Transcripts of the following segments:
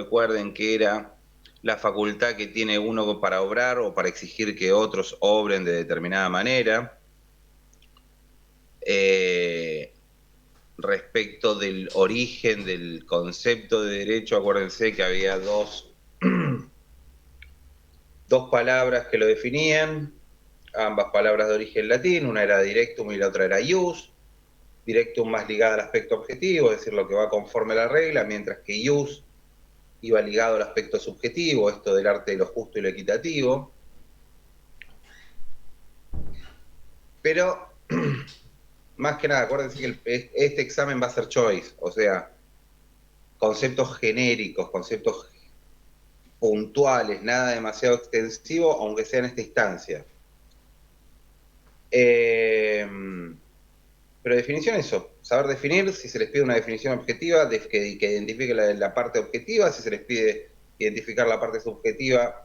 recuerden que era la facultad que tiene uno para obrar o para exigir que otros obren de determinada manera. Respecto del origen del concepto de derecho, acuérdense que había dos palabras que lo definían, ambas palabras de origen latín, una era directum y la otra era ius. Directum más ligada al aspecto objetivo, es decir, lo que va conforme a la regla, mientras que ius iba ligado al aspecto subjetivo, esto del arte de lo justo y lo equitativo. Pero, más que nada, acuérdense que este examen va a ser choice, o sea, conceptos genéricos, conceptos puntuales, nada demasiado extensivo, aunque sea en esta instancia. Pero definición eso, saber definir, si se les pide una definición objetiva, que identifique la parte objetiva, si se les pide identificar la parte subjetiva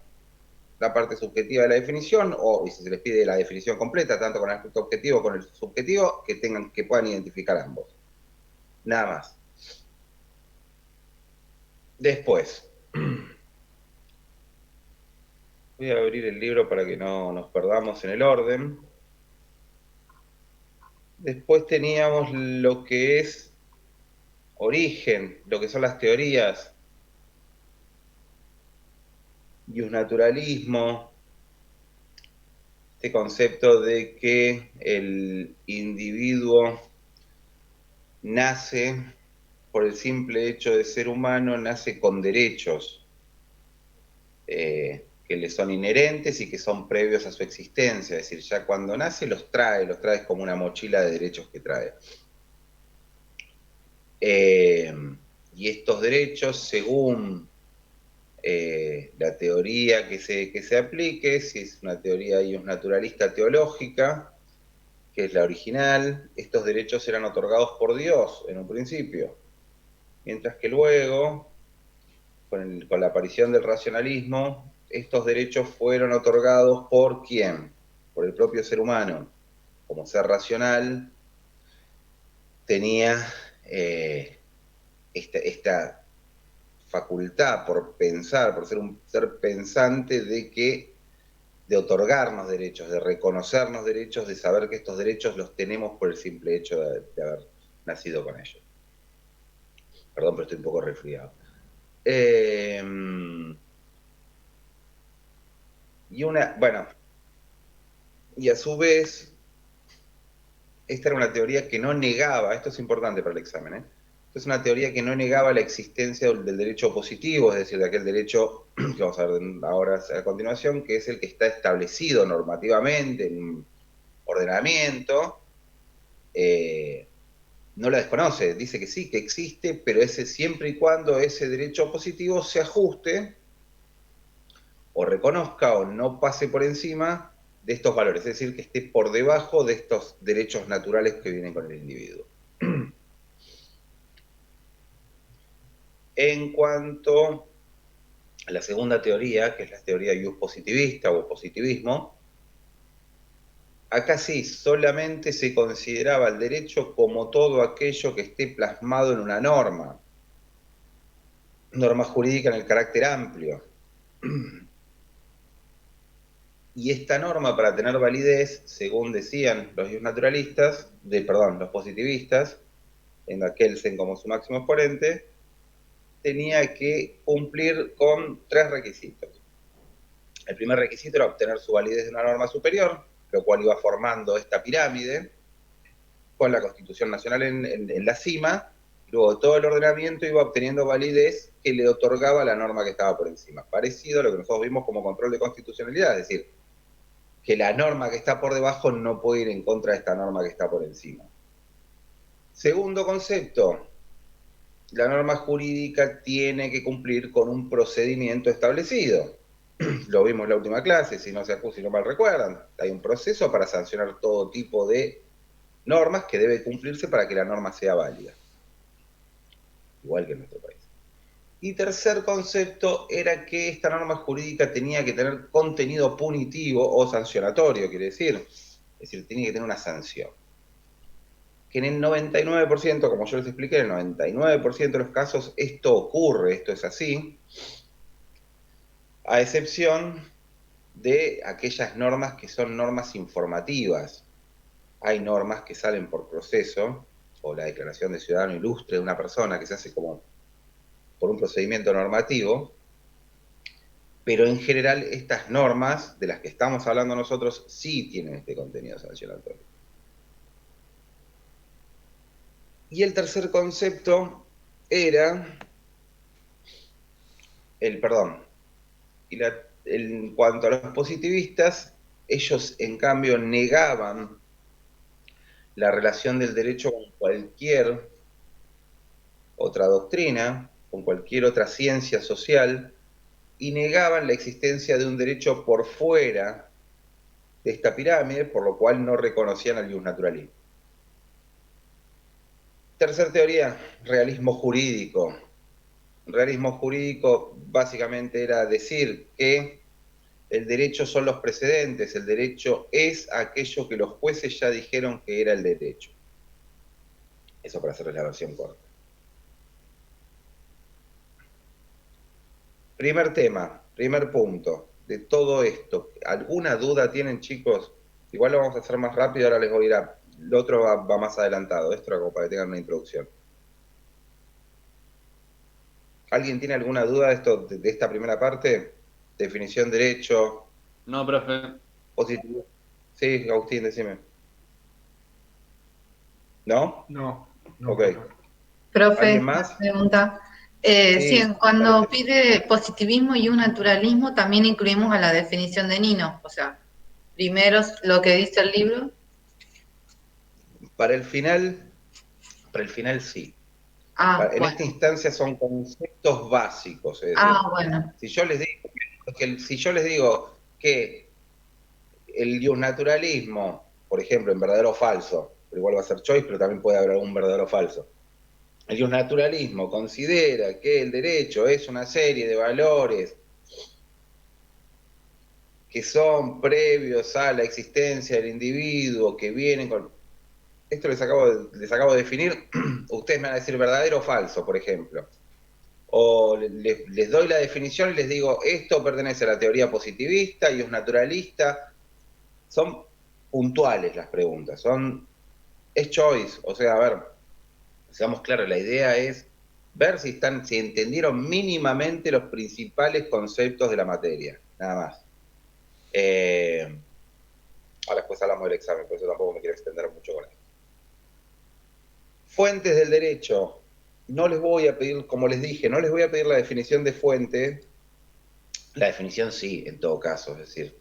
de la definición, y si se les pide la definición completa, tanto con el aspecto objetivo como con el subjetivo, que puedan identificar ambos. Nada más. Después, voy a abrir el libro para que no nos perdamos en el orden. Después teníamos lo que es origen, lo que son las teorías, iusnaturalismo, este concepto de que el individuo nace, por el simple hecho de ser humano, nace con derechos que le son inherentes y que son previos a su existencia, es decir, ya cuando nace los trae como una mochila de derechos que trae. Y estos derechos, según la teoría que se aplique, si es una teoría naturalista teológica, que es la original, estos derechos eran otorgados por Dios en un principio, mientras que luego, con la aparición del racionalismo, estos derechos fueron otorgados ¿por quién? Por el propio ser humano. Como ser racional, tenía esta facultad por pensar, por ser un ser pensante, de otorgarnos derechos, de reconocernos derechos, de saber que estos derechos los tenemos por el simple hecho de haber nacido con ellos. Perdón, pero estoy un poco resfriado. Y a su vez, esta era una teoría que no negaba, esto es importante para el examen, Esta es una teoría que no negaba la existencia del derecho positivo, es decir, de aquel derecho que vamos a ver ahora a continuación, que es el que está establecido normativamente en un ordenamiento, no la desconoce, dice que sí, que existe, pero siempre y cuando ese derecho positivo se ajuste o reconozca o no pase por encima de estos valores, es decir, que esté por debajo de estos derechos naturales que vienen con el individuo. En cuanto a la segunda teoría, que es la teoría ius positivista o positivismo, acá sí, solamente se consideraba el derecho como todo aquello que esté plasmado en una norma jurídica en el carácter amplio. Y esta norma, para tener validez, según decían los naturalistas, los positivistas, en Kelsen como su máximo exponente, tenía que cumplir con 3 requisitos. El primer requisito era obtener su validez de una norma superior, lo cual iba formando esta pirámide, con la Constitución Nacional en la cima, y luego todo el ordenamiento iba obteniendo validez que le otorgaba la norma que estaba por encima. Parecido a lo que nosotros vimos como control de constitucionalidad, es decir, que la norma que está por debajo no puede ir en contra de esta norma que está por encima. Segundo concepto, la norma jurídica tiene que cumplir con un procedimiento establecido. Lo vimos en la última clase, si no mal recuerdan. Hay un proceso para sancionar todo tipo de normas que debe cumplirse para que la norma sea válida. Igual que en nuestro país. Y tercer concepto era que esta norma jurídica tenía que tener contenido punitivo o sancionatorio, quiere decir. Es decir, tenía que tener una sanción. que en el 99%, como yo les expliqué, en el 99% de los casos esto ocurre, esto es así, a excepción de aquellas normas que son normas informativas. Hay normas que salen por proceso, o la declaración de ciudadano ilustre de una persona que se hace como por un procedimiento normativo, pero en general estas normas de las que estamos hablando nosotros sí tienen este contenido sancionatorio. Y el tercer concepto era perdón, en cuanto a los positivistas, ellos en cambio negaban la relación del derecho con cualquier otra doctrina, con cualquier otra ciencia social, y negaban la existencia de un derecho por fuera de esta pirámide, por lo cual no reconocían al naturalismo. Tercer teoría, realismo jurídico. Realismo jurídico básicamente era decir que el derecho son los precedentes, el derecho es aquello que los jueces ya dijeron que era el derecho. Eso para hacerles la versión corta. Primer tema, primer punto de todo esto. ¿Alguna duda tienen, chicos? Igual lo vamos a hacer más rápido, ahora les voy a ir a... Lo otro va más adelantado, esto era como para que tengan una introducción. ¿Alguien tiene alguna duda de esto, de esta primera parte? Definición derecho. No, profe. Positivo. Sí, Agustín, decime. ¿No? No, no, Ok. profe. ¿Alguien Profe, una más? pregunta. Sí, Sí, cuando parece. pide positivismo y un naturalismo, también incluimos a la definición de Nino. O sea, primero lo que dice el libro. Para el final sí. Ah, En esta bueno. instancia son conceptos básicos, es decir, Ah, bueno. si yo les digo que el naturalismo, por ejemplo, en verdadero o falso, pero igual va a ser choice, pero también puede haber algún verdadero o falso. El naturalismo considera que el derecho es una serie de valores que son previos a la existencia del individuo, que vienen con... Esto les acabo de definir, ustedes me van a decir verdadero o falso, por ejemplo. O les doy la definición y les digo, esto pertenece a la teoría positivista y es naturalista. Son puntuales las preguntas, es choice, o sea, a ver, seamos claros, la idea es ver si entendieron mínimamente los principales conceptos de la materia, nada más. Ahora después hablamos del examen, por eso tampoco me quiero extender mucho con esto. Fuentes del derecho. No les voy a pedir, como les dije, no les voy a pedir la definición de fuente. La definición sí, en todo caso, es decir,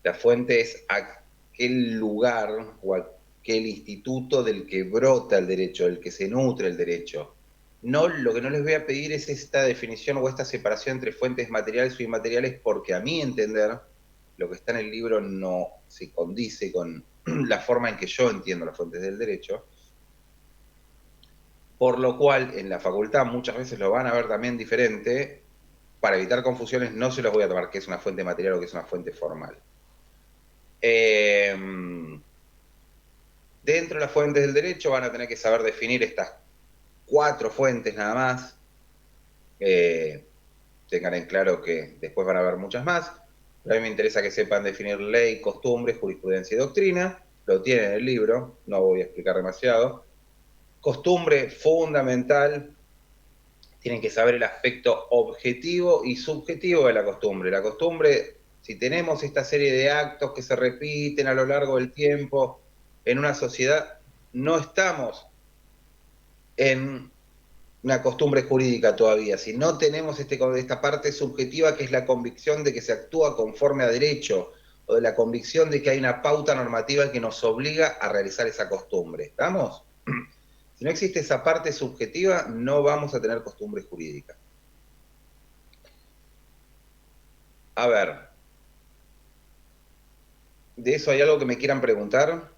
la fuente es aquel lugar o aquel instituto del que brota el derecho, del que se nutre el derecho. No, lo que no les voy a pedir es esta definición o esta separación entre fuentes materiales o inmateriales, porque a mi entender, lo que está en el libro no se condice con la forma en que yo entiendo las fuentes del derecho, por lo cual en la facultad muchas veces lo van a ver también diferente. Para evitar confusiones no se los voy a tomar qué es una fuente material o qué es una fuente formal. Dentro de las fuentes del derecho van a tener que saber definir estas 4 fuentes nada más. Tengan en claro que después van a haber muchas más, pero a mí me interesa que sepan definir ley, costumbre, jurisprudencia y doctrina. Lo tienen en el libro, no voy a explicar demasiado. Costumbre fundamental, tienen que saber el aspecto objetivo y subjetivo de la costumbre. La costumbre, si tenemos esta serie de actos que se repiten a lo largo del tiempo en una sociedad, no estamos en una costumbre jurídica todavía, si no tenemos esta parte subjetiva que es la convicción de que se actúa conforme a derecho, o de la convicción de que hay una pauta normativa que nos obliga a realizar esa costumbre. ¿Estamos? Si no existe esa parte subjetiva, no vamos a tener costumbre jurídica. A ver, ¿de eso hay algo que me quieran preguntar?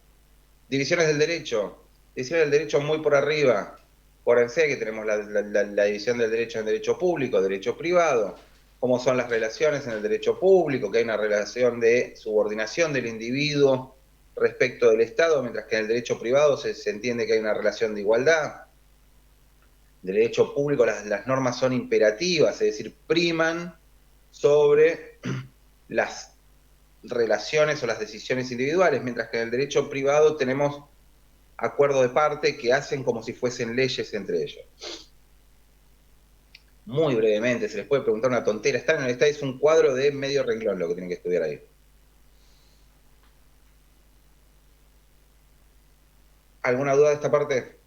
Divisiones del derecho. Divisiones del derecho muy por arriba. Acuérdense que tenemos la división del derecho en derecho público, derecho privado. Cómo son las relaciones en el derecho público, que hay una relación de subordinación del individuo respecto del Estado, mientras que en el derecho privado se entiende que hay una relación de igualdad. Del derecho público las normas son imperativas, es decir, priman sobre las relaciones o las decisiones individuales, mientras que en el derecho privado tenemos acuerdo de parte que hacen como si fuesen leyes entre ellos. Muy brevemente, se les puede preguntar una tontera. Es un cuadro de medio renglón lo que tienen que estudiar ahí. ¿Alguna duda de esta parte?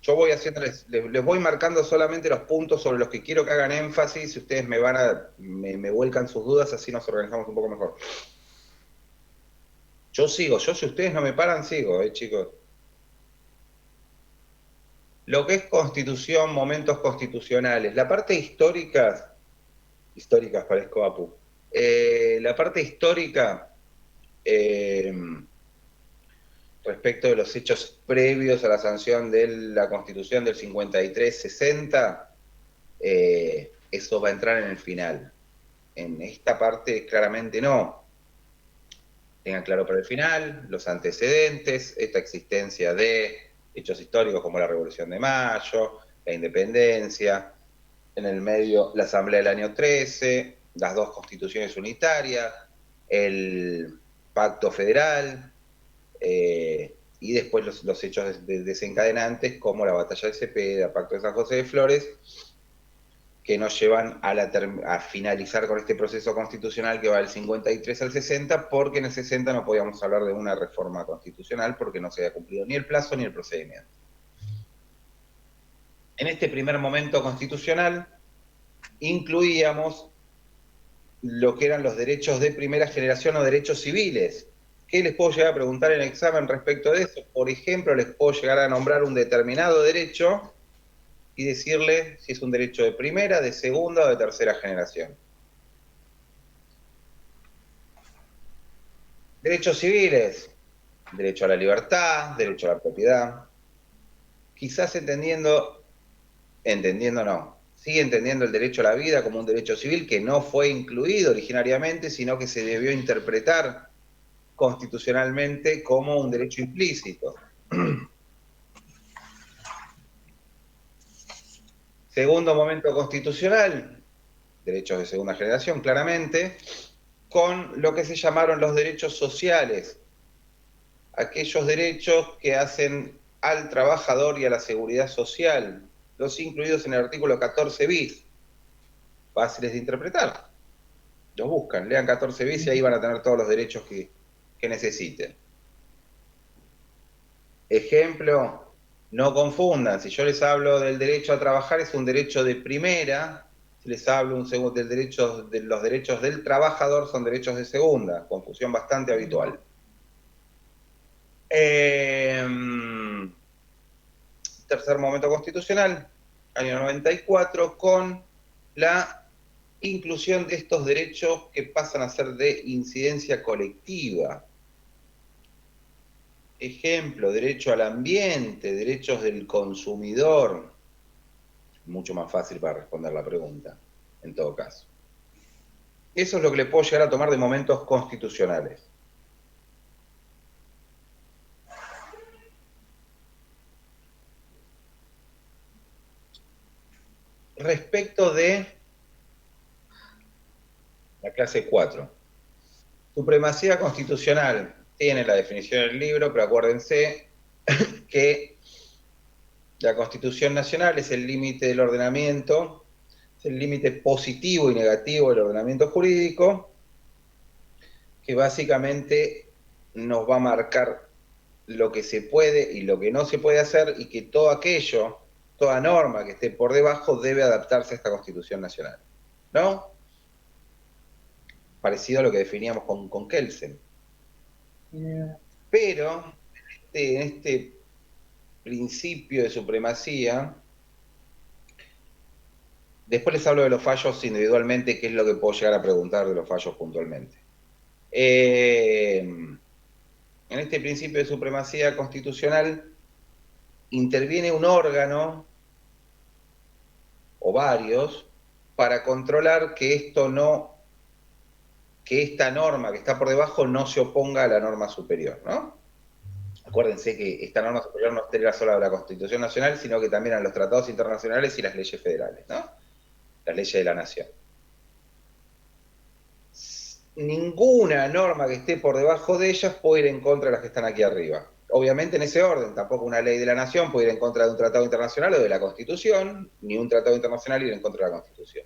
Yo voy haciéndoles, les voy marcando solamente los puntos sobre los que quiero que hagan énfasis, y ustedes me vuelcan sus dudas, así nos organizamos un poco mejor. Yo sigo, si ustedes no me paran, sigo, chicos. Lo que es constitución, momentos constitucionales. La parte histórica, históricas parezco Apu. La parte histórica, respecto de los hechos previos a la sanción de la Constitución del 53-60, eso va a entrar en el final. En esta parte claramente no. Tengan claro para el final los antecedentes, esta existencia de hechos históricos como la Revolución de Mayo, la Independencia, en el medio la Asamblea del año 13, las dos constituciones unitarias, el Pacto Federal, y después los hechos desencadenantes como la Batalla de Cepeda, el Pacto de San José de Flores, que nos llevan a finalizar con este proceso constitucional que va del 53 al 60, porque en el 60 no podíamos hablar de una reforma constitucional porque no se había cumplido ni el plazo ni el procedimiento. En este primer momento constitucional incluíamos lo que eran los derechos de primera generación o derechos civiles. ¿Qué les puedo llegar a preguntar en el examen respecto de eso? Por ejemplo, les puedo llegar a nombrar un determinado derecho y decirle si es un derecho de primera, de segunda o de tercera generación. Derechos civiles, derecho a la libertad, derecho a la propiedad. Quizás entendiendo no, sigue entendiendo el derecho a la vida como un derecho civil que no fue incluido originariamente, sino que se debió interpretar constitucionalmente como un derecho implícito. Segundo momento constitucional, derechos de segunda generación, claramente, con lo que se llamaron los derechos sociales, aquellos derechos que hacen al trabajador y a la seguridad social, los incluidos en el artículo 14 bis, fáciles de interpretar. Los buscan, lean 14 bis y ahí van a tener todos los derechos que necesiten. Ejemplo, no confundan, si yo les hablo del derecho a trabajar es un derecho de primera, si les hablo de los derechos del trabajador son derechos de segunda, confusión bastante habitual. Tercer momento constitucional, año 94, con la inclusión de estos derechos que pasan a ser de incidencia colectiva. Ejemplo, derecho al ambiente, derechos del consumidor. Mucho más fácil para responder la pregunta, en todo caso. Eso es lo que le puedo llegar a tomar de momentos constitucionales. Respecto de la clase 4. Supremacía constitucional. Tiene la definición del libro, pero acuérdense que la Constitución Nacional es el límite del ordenamiento, es el límite positivo y negativo del ordenamiento jurídico, que básicamente nos va a marcar lo que se puede y lo que no se puede hacer, y que todo aquello, toda norma que esté por debajo debe adaptarse a esta Constitución Nacional, ¿no? Parecido a lo que definíamos con Kelsen. Pero en este principio de supremacía, después les hablo de los fallos individualmente, que es lo que puedo llegar a preguntar de los fallos puntualmente. En este principio de supremacía constitucional interviene un órgano o varios para controlar que esto no que esta norma que está por debajo no se oponga a la norma superior, ¿no? Acuérdense que esta norma superior no era solo a la Constitución Nacional, sino que también a los tratados internacionales y las leyes federales, ¿no? Las leyes de la nación. Ninguna norma que esté por debajo de ellas puede ir en contra de las que están aquí arriba. Obviamente en ese orden, tampoco una ley de la nación puede ir en contra de un tratado internacional o de la Constitución, ni un tratado internacional ir en contra de la Constitución.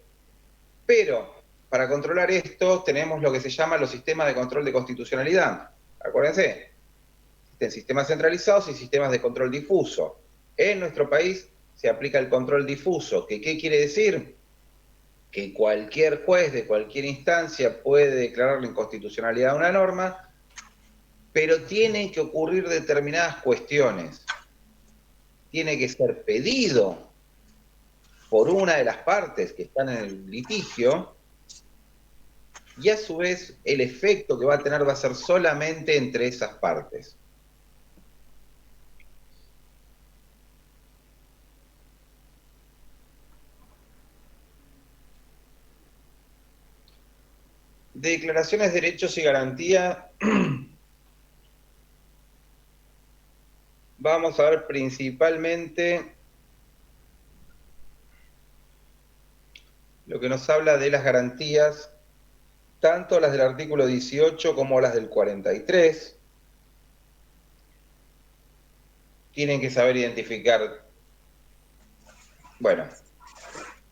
Pero para controlar esto tenemos lo que se llama los sistemas de control de constitucionalidad. Acuérdense, existen sistemas centralizados y sistemas de control difuso. En nuestro país se aplica el control difuso, que ¿qué quiere decir? Que cualquier juez de cualquier instancia puede declarar la inconstitucionalidad de una norma, pero tienen que ocurrir determinadas cuestiones. Tiene que ser pedido por una de las partes que están en el litigio, y a su vez el efecto que va a tener va a ser solamente entre esas partes. Declaraciones de derechos y garantía. Vamos a ver principalmente lo que nos habla de las garantías, tanto las del artículo 18 como las del 43. Tienen que saber identificar, bueno,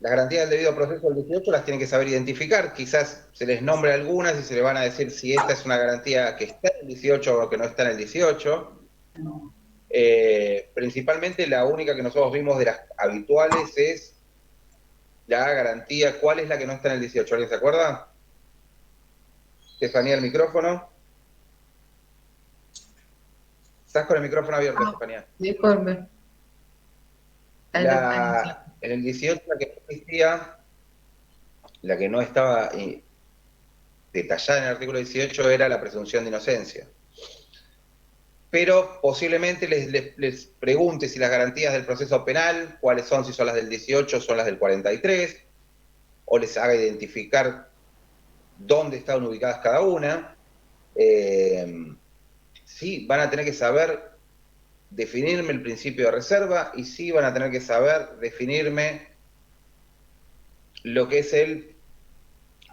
las garantías del debido proceso del 18 las tienen que saber identificar. Quizás se les nombre algunas y se les van a decir si esta es una garantía que está en el 18 o que no está en el 18. Principalmente la única que nosotros vimos de las habituales es la garantía. ¿Cuál es la que no está en el 18? ¿Alguien se acuerda? Estefanía, el micrófono. Estás con el micrófono abierto, Estefanía. Disculpe. En el 18 la que no existía, la que no estaba detallada en el artículo 18 era la presunción de inocencia. Pero posiblemente les pregunte si las garantías del proceso penal, cuáles son, si son las del 18 o son las del 43, o les haga identificar dónde están ubicadas cada una. Sí, van a tener que saber definirme el principio de reserva y sí van a tener que saber definirme lo que es el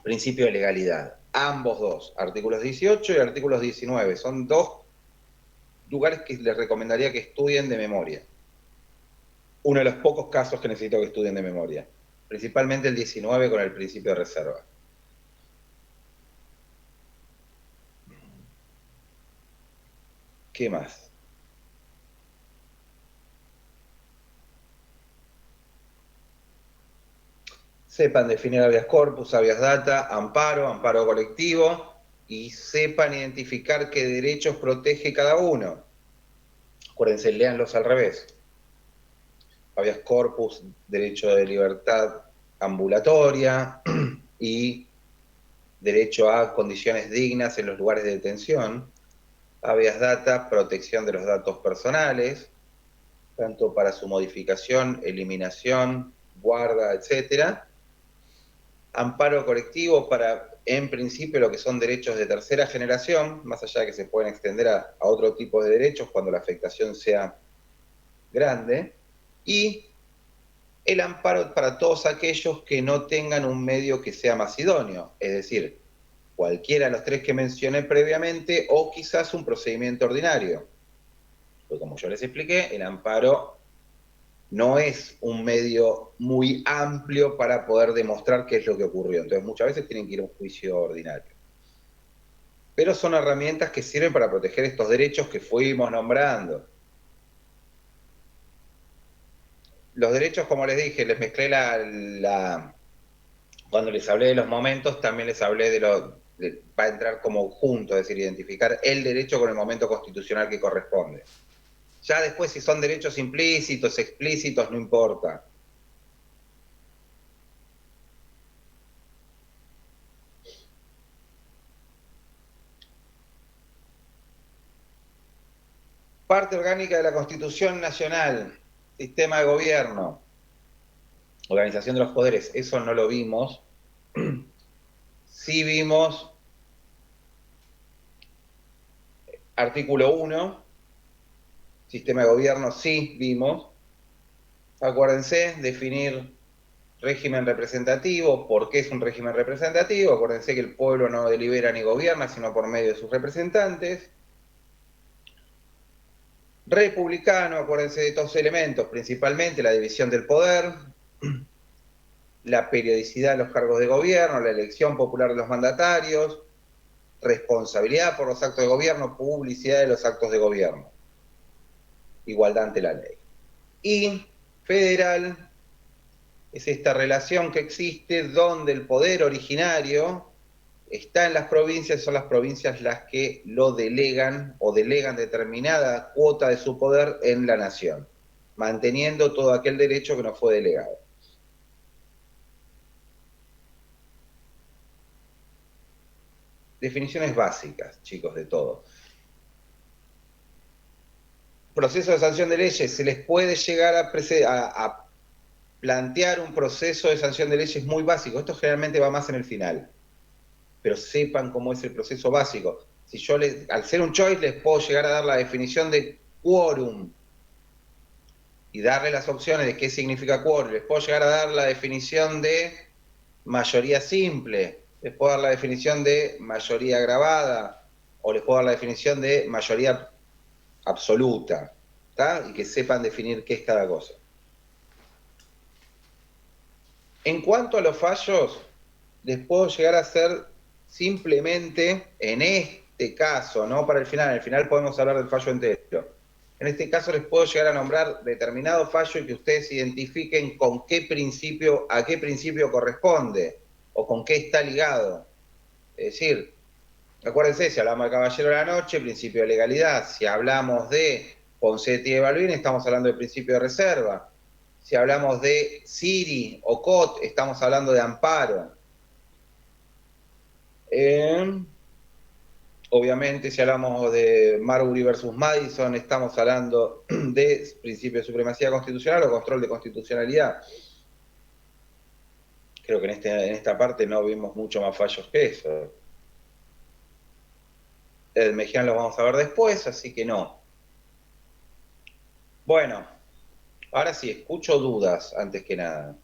principio de legalidad. Ambos dos, artículos 18 y artículos 19, son dos lugares que les recomendaría que estudien de memoria. Uno de los pocos casos que necesito que estudien de memoria. Principalmente el 19 con el principio de reserva. ¿Qué más? Sepan definir habeas corpus, habeas data, amparo, amparo colectivo, y sepan identificar qué derechos protege cada uno. Acuérdense, léanlos al revés. Habeas corpus, derecho de libertad ambulatoria y derecho a condiciones dignas en los lugares de detención. Habeas data, protección de los datos personales, tanto para su modificación, eliminación, guarda, etcétera. Amparo colectivo para, en principio, lo que son derechos de tercera generación, más allá de que se pueden extender a otro tipo de derechos cuando la afectación sea grande, y el amparo para todos aquellos que no tengan un medio que sea más idóneo, es decir, cualquiera de los tres que mencioné previamente o quizás un procedimiento ordinario. Pues como yo les expliqué, el amparo no es un medio muy amplio para poder demostrar qué es lo que ocurrió. Entonces muchas veces tienen que ir a un juicio ordinario. Pero son herramientas que sirven para proteger estos derechos que fuimos nombrando. Los derechos, como les dije, les mezclé cuando les hablé de los momentos, también les hablé va a entrar como junto, es decir, identificar el derecho con el momento constitucional que corresponde. Ya después, si son derechos implícitos, explícitos, no importa. Parte orgánica de la Constitución Nacional, sistema de gobierno, organización de los poderes, eso no lo vimos. Sí vimos Artículo 1, sistema de gobierno, sí, vimos. Acuérdense, definir régimen representativo. ¿Por qué es un régimen representativo? Acuérdense que el pueblo no delibera ni gobierna, sino por medio de sus representantes. Republicano, acuérdense de estos elementos, principalmente la división del poder, la periodicidad de los cargos de gobierno, la elección popular de los mandatarios, responsabilidad por los actos de gobierno, publicidad de los actos de gobierno, igualdad ante la ley. Y federal es esta relación que existe donde el poder originario está en las provincias, son las provincias las que lo delegan o delegan determinada cuota de su poder en la nación, manteniendo todo aquel derecho que no fue delegado. Definiciones básicas, chicos, de todo. Proceso de sanción de leyes, se les puede llegar a plantear un proceso de sanción de leyes muy básico. Esto generalmente va más en el final, pero sepan cómo es el proceso básico. Si yo, al ser un choice, les puedo llegar a dar la definición de quórum y darle las opciones de qué significa quórum. Les puedo llegar a dar la definición de mayoría simple, les puedo dar la definición de mayoría agravada, o les puedo dar la definición de mayoría absoluta, ¿tá? Y que sepan definir qué es cada cosa. En cuanto a los fallos, les puedo llegar a hacer simplemente, en este caso, no para el final, en el final podemos hablar del fallo entero. En este caso les puedo llegar a nombrar determinado fallo y que ustedes identifiquen con qué principio, a qué principio corresponde, o con qué está ligado. Es decir, acuérdense, si hablamos de Caballero de la Noche, principio de legalidad. Si hablamos de Ponseti y Balbín, estamos hablando del principio de reserva. Si hablamos de Siri o Cot, estamos hablando de amparo. Obviamente, si hablamos de Marbury versus Madison, estamos hablando de principio de supremacía constitucional o control de constitucionalidad. Creo que en esta parte no vimos mucho más fallos que eso. El Mejía lo vamos a ver después, así que no. Bueno, ahora sí, escucho dudas antes que nada.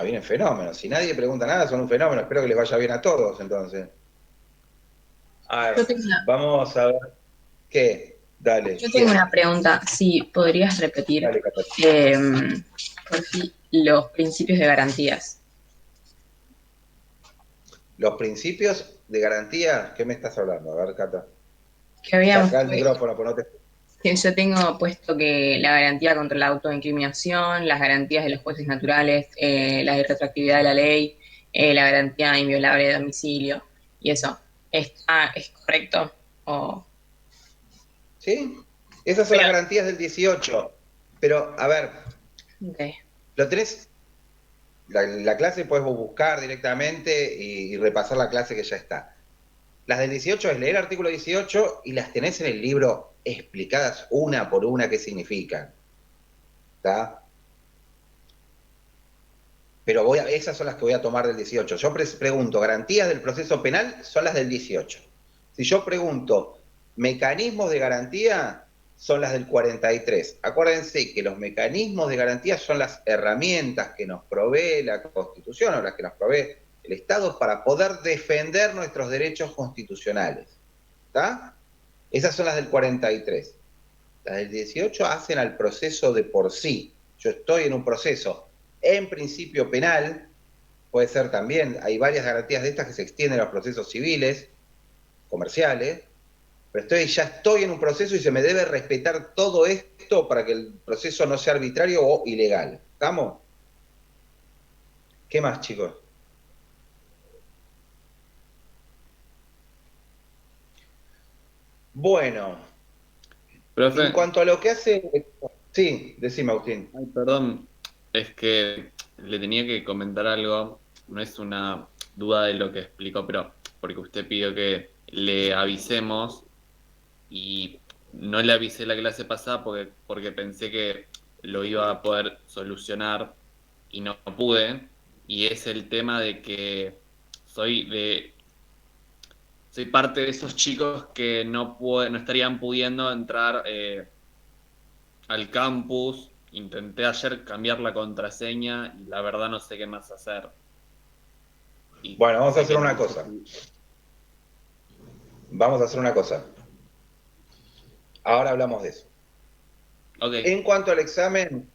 Vienen fenómenos. Si nadie pregunta nada, son un fenómeno. Espero que les vaya bien a todos, entonces. A ver, vamos a ver. ¿Qué? Dale. Yo tengo una pregunta. Si podrías repetir Dale, por fin, los principios de garantías. Los principios de garantía, ¿qué me estás hablando? A ver, Cata. Que habíamos Saca el micrófono, ponete. que yo tengo puesto que la garantía contra la autoincriminación, las garantías de los jueces naturales, la irretroactividad de la ley, la garantía inviolable de domicilio, y eso. ¿Es correcto? O... ¿Sí? Esas son las garantías del 18. Pero, a ver, Okay. lo tenés. La clase puedes buscar directamente y repasar la clase que ya está. Las del 18 es leer el artículo 18 y las tenés en el libro explicadas una por una qué significan. ¿Está? Pero esas son las que voy a tomar del 18. Yo pregunto, garantías del proceso penal son las del 18. Si yo pregunto, mecanismos de garantía son las del 43. Acuérdense que los mecanismos de garantía son las herramientas que nos provee la Constitución o las que nos provee el Estado para poder defender nuestros derechos constitucionales. ¿Está? Esas son las del 43. Las del 18 hacen al proceso de por sí. Yo estoy en un proceso, en principio penal, puede ser también, hay varias garantías de estas que se extienden a los procesos civiles, comerciales, pero ya estoy en un proceso y se me debe respetar todo esto para que el proceso no sea arbitrario o ilegal. ¿Estamos? ¿Qué más, chicos? Bueno, Profe, en cuanto a lo que hace... Sí, decime, Agustín. ay, perdón, es que le tenía que comentar algo, no es una duda de lo que explicó, pero porque usted pidió que le avisemos y no le avisé la clase pasada porque pensé que lo iba a poder solucionar y no pude. Y es el tema de que soy parte de esos chicos que no estarían pudiendo entrar al campus. Intenté ayer cambiar la contraseña y la verdad no sé qué más hacer. Y Bueno, vamos a sé hacer que una no sé cosa. Vamos a hacer una cosa. Ahora hablamos de eso. Ok, En cuanto al examen,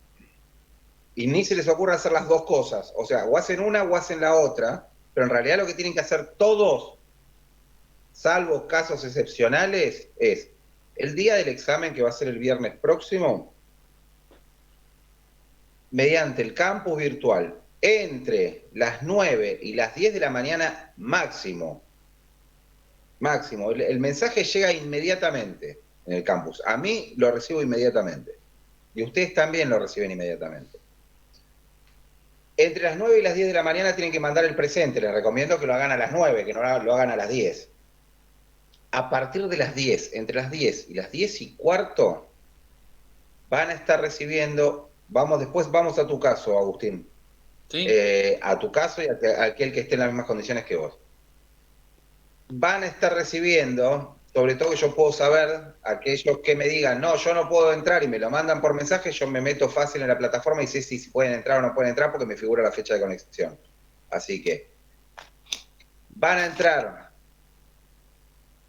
y ni se les ocurra hacer las dos cosas, o sea, o hacen una o hacen la otra, pero en realidad lo que tienen que hacer todos, salvo casos excepcionales, es el día del examen, que va a ser el viernes próximo, mediante el campus virtual, entre las 9 y las 10 de la mañana máximo. Máximo. El mensaje llega inmediatamente en el campus. A mí lo recibo inmediatamente. Y ustedes también lo reciben inmediatamente. Entre las 9 y las 10 de la mañana tienen que mandar el presente. Les recomiendo que lo hagan a las 9, que no lo hagan a las 10. A partir de las 10, entre las 10 y las 10 y cuarto, van a estar recibiendo, después vamos a tu caso, Agustín. ¿sí? A tu caso y a aquel que esté en las mismas condiciones que vos. Van a estar recibiendo, sobre todo que yo puedo saber, aquellos que me digan, no, yo no puedo entrar y me lo mandan por mensaje, yo me meto fácil en la plataforma y sé si pueden entrar o no pueden entrar porque me figura la fecha de conexión. Así que van a entrar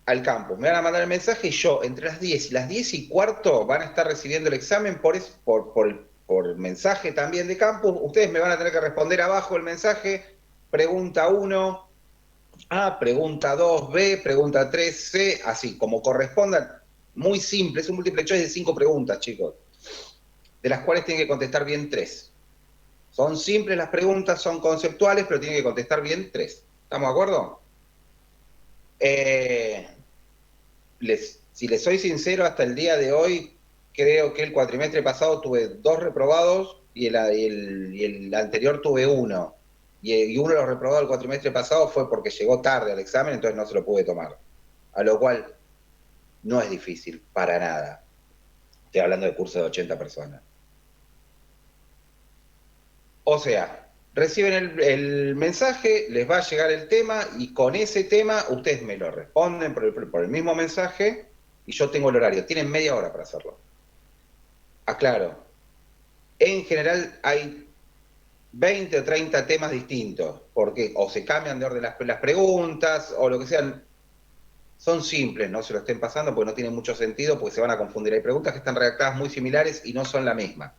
al campus, me van a mandar el mensaje y yo entre las 10 y las 10 y cuarto van a estar recibiendo el examen por mensaje también de campus. Ustedes me van a tener que responder abajo el mensaje, pregunta 1, A, pregunta 2, B, pregunta 3, C, así, como correspondan. Muy simple, es un multiple choice de 5 preguntas, chicos, de las cuales tienen que contestar bien 3. Son simples las preguntas, son conceptuales, pero tienen que contestar bien 3. ¿Estamos de acuerdo? Si les soy sincero, hasta el día de hoy, creo que el cuatrimestre pasado tuve 2 reprobados y el anterior tuve 1. Y uno de los reprobados del cuatrimestre pasado fue porque llegó tarde al examen, entonces no se lo pude tomar. A lo cual no es difícil, para nada. Estoy hablando de curso de 80 personas. O sea, reciben el mensaje, les va a llegar el tema y con ese tema ustedes me lo responden por el mismo mensaje y yo tengo el horario. Tienen media hora para hacerlo. Aclaro, en general hay 20 o 30 temas distintos, porque o se cambian de orden las preguntas o lo que sean. Son simples, no se lo estén pasando porque no tiene mucho sentido, porque se van a confundir. Hay preguntas que están redactadas muy similares y no son la misma.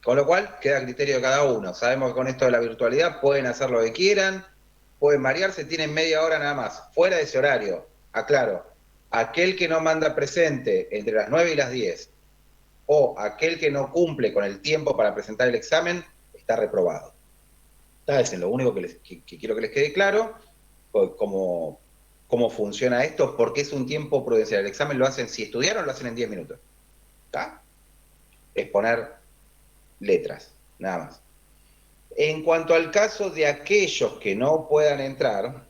Con lo cual, queda a criterio de cada uno. Sabemos que con esto de la virtualidad pueden hacer lo que quieran, pueden variarse, tienen media hora nada más, fuera de ese horario. Aclaro, aquel que no manda presente entre las 9 y las 10 o aquel que no cumple con el tiempo para presentar el examen, está reprobado. Es lo único que quiero que les quede claro, cómo funciona esto, porque es un tiempo prudencial. El examen lo hacen, si estudiaron, lo hacen en 10 minutos. ¿Está? Es poner letras, nada más. En cuanto al caso de aquellos que no puedan entrar,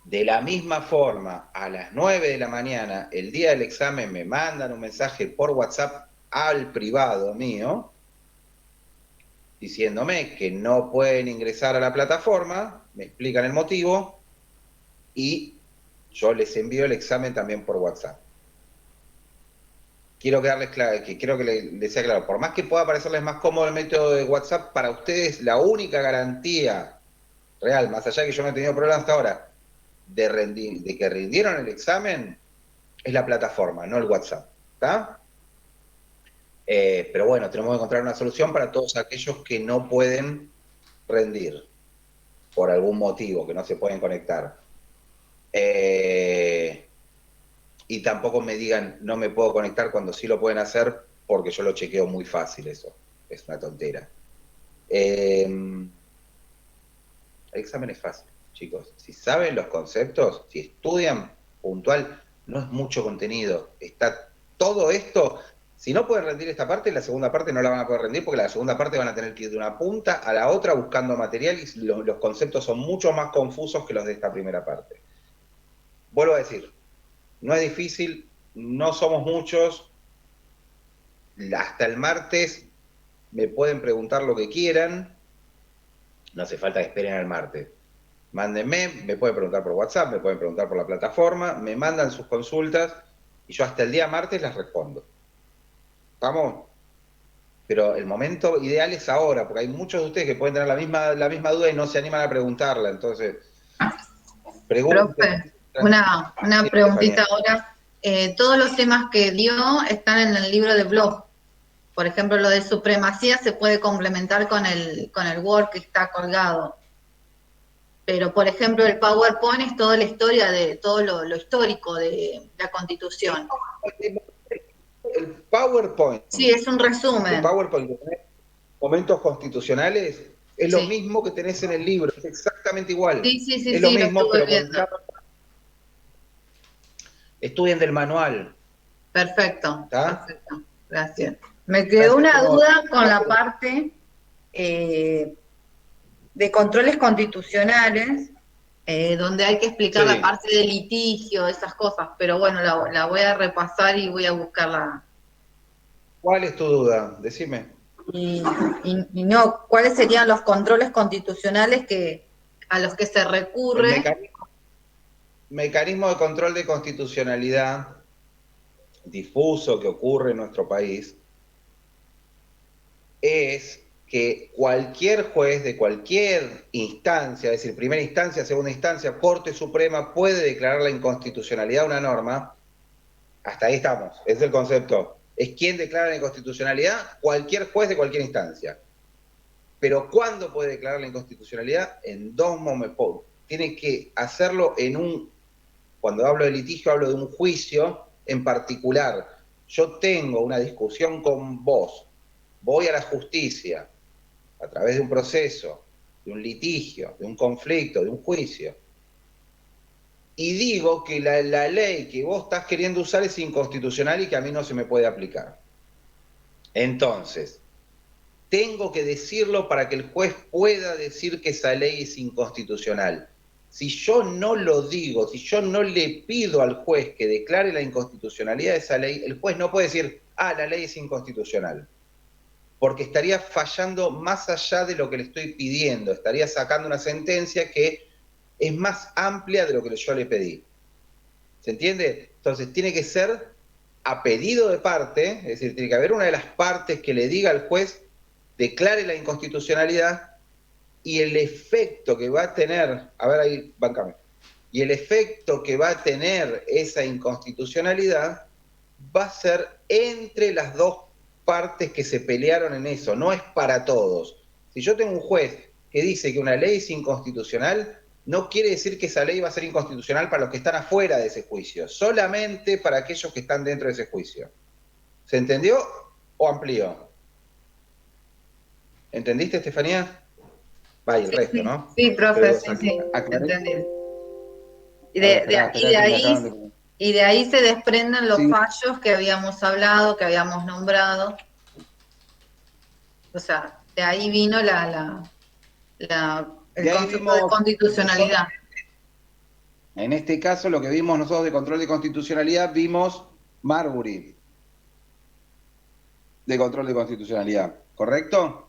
de la misma forma, a las 9 de la mañana, el día del examen, me mandan un mensaje por WhatsApp al privado mío, diciéndome que no pueden ingresar a la plataforma, me explican el motivo, y yo les envío el examen también por WhatsApp. Quiero que les sea claro, por más que pueda parecerles más cómodo el método de WhatsApp, para ustedes la única garantía real, más allá de que yo no he tenido problemas hasta ahora, de que rindieron el examen, es la plataforma, no el WhatsApp. ¿Está? Pero bueno, tenemos que encontrar una solución para todos aquellos que no pueden rendir por algún motivo, que no se pueden conectar. Y tampoco me digan, no me puedo conectar cuando sí lo pueden hacer, porque yo lo chequeo muy fácil eso. Es una tontera. El examen es fácil, chicos. Si saben los conceptos, si estudian puntual, no es mucho contenido. Está todo esto. Si no pueden rendir esta parte, la segunda parte no la van a poder rendir, porque la segunda parte van a tener que ir de una punta a la otra buscando material y los conceptos son mucho más confusos que los de esta primera parte. Vuelvo a decir, no es difícil, no somos muchos. Hasta el martes me pueden preguntar lo que quieran, no hace falta que esperen al martes. Mándenme, me pueden preguntar por WhatsApp, me pueden preguntar por la plataforma, me mandan sus consultas y yo hasta el día martes las respondo. ¿Estamos? Pero el momento ideal es ahora, porque hay muchos de ustedes que pueden tener la misma duda y no se animan a preguntarla. Entonces, pregunten. Profe, una Sí, preguntita Estefanía. ahora. Todos los temas que dio están en el libro de blog. Por ejemplo, lo de supremacía se puede complementar con el Word que está colgado. Pero, por ejemplo, el PowerPoint es toda la historia de todo lo histórico de la Constitución. El PowerPoint, Sí, es un el resumen. PowerPoint que tenés momentos constitucionales, es lo Sí, mismo que tenés en el libro, es exactamente igual. Es lo sí, lo mismo, estuve pero viendo. estudien del manual. Perfecto, ¿Está? perfecto. Gracias. Me quedó Gracias, una como duda con la parte de controles constitucionales, donde hay que explicar la sí. parte de litigio, esas cosas, pero bueno, la voy a repasar y voy a buscarla. ¿Cuál es tu duda? Decime. Y no, ¿cuáles serían los controles constitucionales a los que se El recurre? mecanismo de control de constitucionalidad difuso que ocurre en nuestro país es que cualquier juez de cualquier instancia, es decir, primera instancia, segunda instancia, Corte Suprema, puede declarar la inconstitucionalidad de una norma. Hasta ahí estamos, es el concepto. Es quien declara la inconstitucionalidad, cualquier juez de cualquier instancia. Pero ¿cuándo puede declarar la inconstitucionalidad? En dos momentos. Tiene que hacerlo cuando hablo de litigio, hablo de un juicio en particular. Yo tengo una discusión con vos, voy a la justicia a través de un proceso, de un litigio, de un conflicto, de un juicio, y digo que la ley que vos estás queriendo usar es inconstitucional y que a mí no se me puede aplicar. Entonces, tengo que decirlo para que el juez pueda decir que esa ley es inconstitucional. Si yo no lo digo, si yo no le pido al juez que declare la inconstitucionalidad de esa ley, el juez no puede decir, la ley es inconstitucional, porque estaría fallando más allá de lo que le estoy pidiendo, estaría sacando una sentencia que es más amplia de lo que yo le pedí. ¿Se entiende? Entonces tiene que ser a pedido de parte, es decir, tiene que haber una de las partes que le diga al juez, declare la inconstitucionalidad, y el efecto que va a tener, a ver ahí, bancame, y el efecto que va a tener esa inconstitucionalidad va a ser entre las dos partes que se pelearon en eso, no es para todos. Si yo tengo un juez que dice que una ley es inconstitucional, no quiere decir que esa ley va a ser inconstitucional para los que están afuera de ese juicio, solamente para aquellos que están dentro de ese juicio. ¿Se entendió o amplió? ¿Entendiste, Estefanía? Va, y el resto, ¿no? Sí, profe, Pero sí, aclaré. entendí. Y A ver, esperá que me acaban de... y de ahí se desprenden los Sí, fallos que habíamos hablado, que habíamos nombrado. O sea, de ahí vino el de ahí concepto de vimos, constitucionalidad. en este caso, lo que vimos nosotros de control de constitucionalidad, vimos Marbury de control de constitucionalidad, ¿correcto?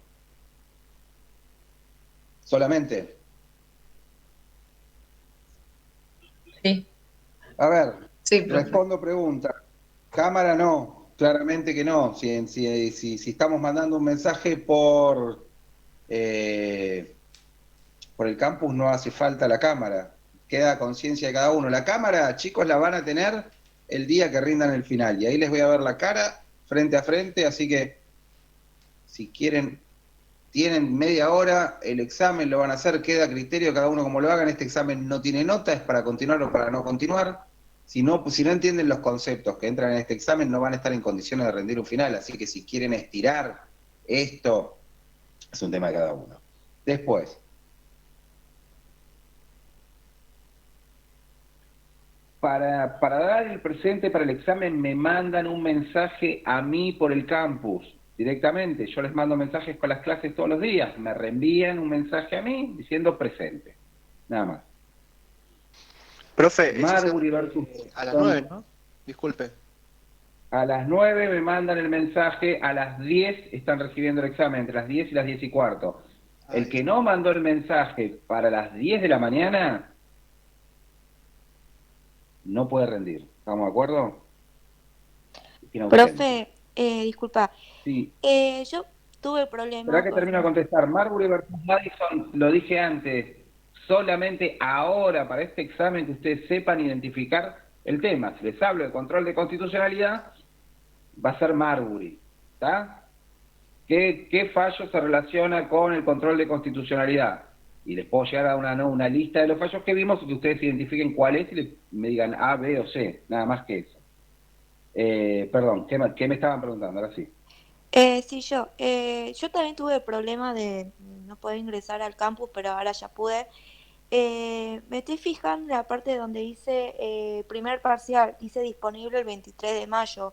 Solamente. Sí. A ver, Sí, profe. respondo pregunta. Cámara no, claramente que no. Si estamos mandando un mensaje por el campus no hace falta la cámara. Queda a conciencia de cada uno. La cámara, chicos, la van a tener el día que rindan el final. Y ahí les voy a ver la cara frente a frente, así que si quieren, tienen media hora, el examen lo van a hacer, queda a criterio cada uno como lo hagan. Este examen no tiene nota, es para continuar o para no continuar. Si no entienden los conceptos que entran en este examen, no van a estar en condiciones de rendir un final. Así que si quieren estirar esto, es un tema de cada uno. Después, para dar el presente para el examen me mandan un mensaje a mí por el campus, directamente. Yo les mando mensajes con las clases todos los días. Me reenvían un mensaje a mí diciendo presente. Nada más. Profe, ese Marbury versus... a las 9, ¿no? Disculpe. A las 9 me mandan el mensaje, a las 10 están recibiendo el examen, entre las 10 y las 10 y cuarto. El que no mandó el mensaje para las 10 de la mañana no puede rendir. ¿Estamos de acuerdo? Profe, disculpa, Sí. yo tuve problemas. Espera que termino de contestar. Marbury versus Madison, lo dije antes, solamente ahora para este examen que ustedes sepan identificar el tema. Si les hablo de control de constitucionalidad, va a ser Marbury, ¿está? ¿Qué fallo se relaciona con el control de constitucionalidad? Y les puedo llegar a una lista de los fallos que vimos y que ustedes identifiquen cuál es y me digan A, B o C, nada más que eso. Perdón, ¿qué me estaban preguntando? Ahora sí. Sí, yo también tuve el problema de no poder ingresar al campus, pero ahora ya pude. Me estoy fijando en la parte donde dice primer parcial, dice disponible el 23 de mayo.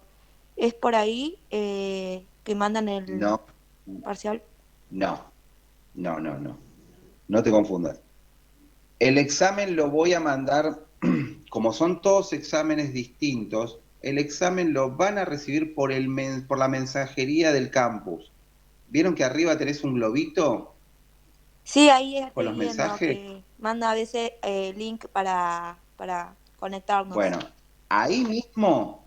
¿Es por ahí que mandan el No, parcial? no, no, no, no. No te confundas. El examen lo voy a mandar, como son todos exámenes distintos, el examen lo van a recibir por la mensajería del campus. ¿Vieron que arriba tenés un globito Sí, ahí con estoy los viendo mensajes? que manda a veces link para conectarnos. Bueno, ahí mismo,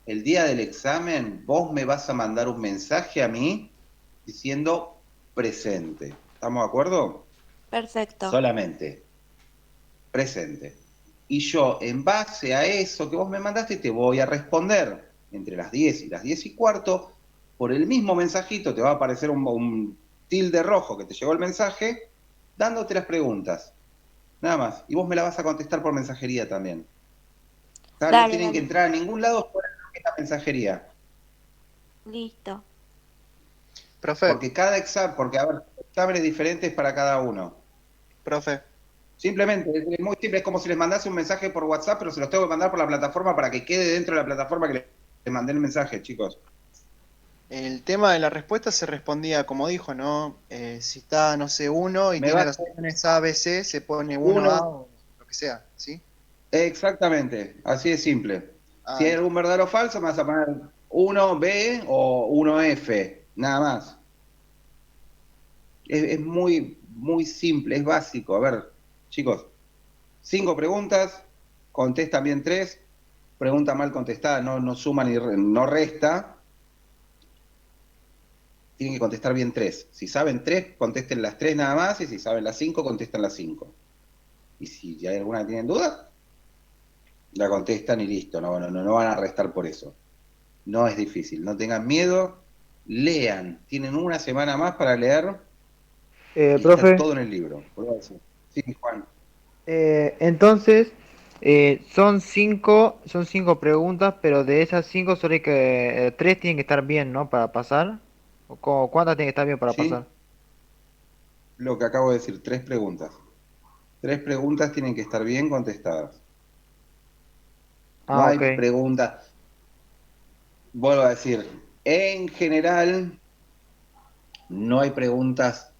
el día del examen, vos me vas a mandar un mensaje a mí diciendo presente. ¿Estamos de acuerdo? Perfecto. Solamente presente. Y yo, en base a eso que vos me mandaste, te voy a responder entre las 10 y las 10 y cuarto. Por el mismo mensajito te va a aparecer un tilde rojo que te llegó el mensaje, dándote las preguntas. Nada más. Y vos me la vas a contestar por mensajería también. No Dale, tienen que dale. entrar a ningún lado fuera de la mensajería. Listo. Profe, Porque porque a ver, exámenes diferentes para cada uno. profe, Simplemente, es muy simple, es como si les mandase un mensaje por WhatsApp, pero se los tengo que mandar por la plataforma para que quede dentro de la plataforma que les mandé el mensaje, chicos. el tema de la respuesta se respondía como dijo, ¿no? Si está, no sé, uno y Me tiene va las opciones A, B, C, se pone 1A uno, o lo que sea, ¿sí? exactamente, así de simple. Ah, Si hay algún verdadero o falso, me vas a poner 1B o 1F, nada más. Es muy, muy simple, es básico. A ver, chicos, 5 preguntas, contestan bien 3, pregunta mal contestada, no suma ni no resta. Tienen que contestar bien 3. Si saben 3, contesten las 3 nada más, y si saben las 5, contesten las 5. Y si hay alguna que tienen duda, la contestan y listo, no van a restar por eso. No es difícil, no tengan miedo, lean. Tienen una semana más para leer y Profe, está todo en el libro. Sí, Juan. entonces son cinco preguntas, pero de esas cinco solo hay que tres tienen que estar bien, ¿no? Para pasar. ¿Cuántas tienen que estar bien para Sí, pasar? lo que acabo de decir, 3 preguntas. 3 preguntas tienen que estar bien contestadas. No Ah, hay ok. preguntas. Vuelvo a decir, en general, no hay preguntas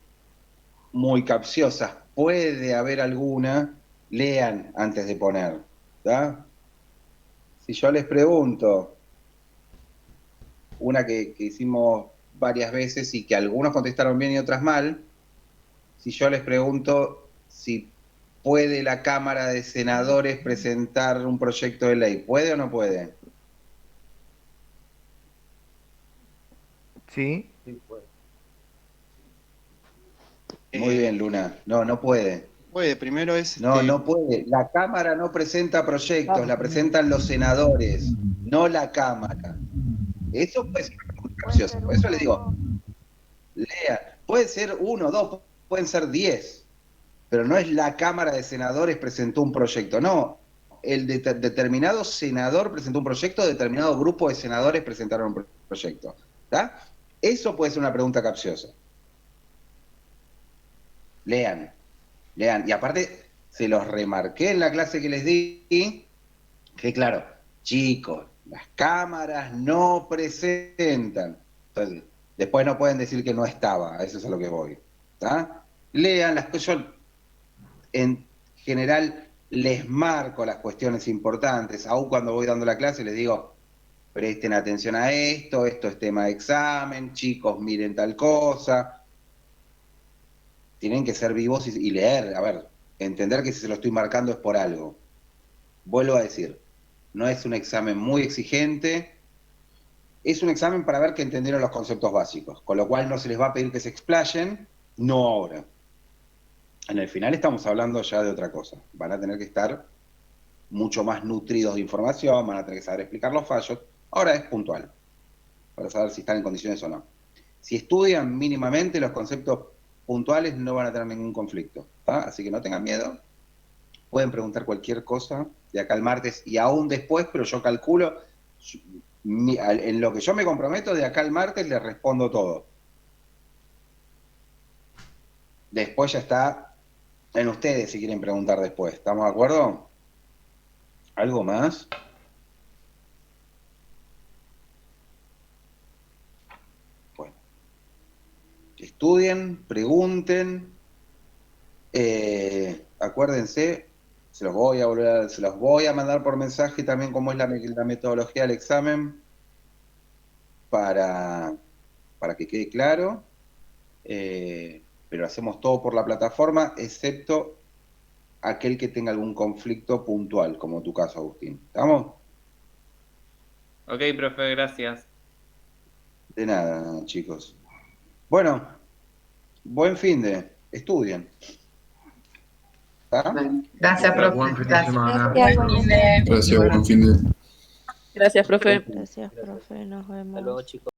muy capciosas. Puede haber alguna, lean antes de poner. ¿Tá? Si yo les pregunto, una que hicimos varias veces y que algunos contestaron bien y otras mal, si yo les pregunto si puede la Cámara de Senadores presentar un proyecto de ley, ¿puede o no puede? Sí. Muy bien, Luna. No puede. puede, primero es No puede. La Cámara no presenta proyectos, la presentan los senadores, no la Cámara. Eso puede ser una pregunta Puede capciosa. ser Por eso uno les o dos. digo, lea. Puede ser 1, 2, pueden ser 10, pero no es la Cámara de Senadores presentó un proyecto. No, el determinado senador presentó un proyecto, determinado grupo de senadores presentaron un proyecto. ¿Está? Eso puede ser una pregunta capciosa. Lean. Y aparte, se los remarqué en la clase que les di, que claro, chicos, las cámaras no presentan. Entonces, después no pueden decir que no estaba, a eso es a lo que voy. ¿Está? Lean las cosas. Yo, en general, les marco las cuestiones importantes. Aún cuando voy dando la clase, les digo, presten atención a esto es tema de examen, chicos, miren tal cosa. Tienen que ser vivos y leer, a ver, entender que si se lo estoy marcando es por algo. Vuelvo a decir, no es un examen muy exigente, es un examen para ver que entendieron los conceptos básicos, con lo cual no se les va a pedir que se explayen, no ahora. En el final estamos hablando ya de otra cosa. Van a tener que estar mucho más nutridos de información, van a tener que saber explicar los fallos. Ahora es puntual, para saber si están en condiciones o no. Si estudian mínimamente los conceptos puntuales, no van a tener ningún conflicto, ¿tá? Así que no tengan miedo. Pueden preguntar cualquier cosa de acá al martes y aún después, pero yo calculo, en lo que yo me comprometo, de acá al martes les respondo todo. Después ya está en ustedes si quieren preguntar después. ¿Estamos de acuerdo? ¿Algo más? Bueno. Estudien, pregunten. Acuérdense, se los voy a mandar por mensaje también cómo es la metodología del examen para que quede claro. Pero hacemos todo por la plataforma, excepto aquel que tenga algún conflicto puntual, como tu caso, Agustín. ¿Estamos? Ok, profe, gracias. De nada, chicos. Bueno, buen fin de. Estudien. ¿Está? Gracias, profe. Buen fin de Gracias. semana. Gracias, igualmente. Gracias, buen fin de. Gracias, profe. Gracias, profe. Nos Hasta vemos. luego, chicos.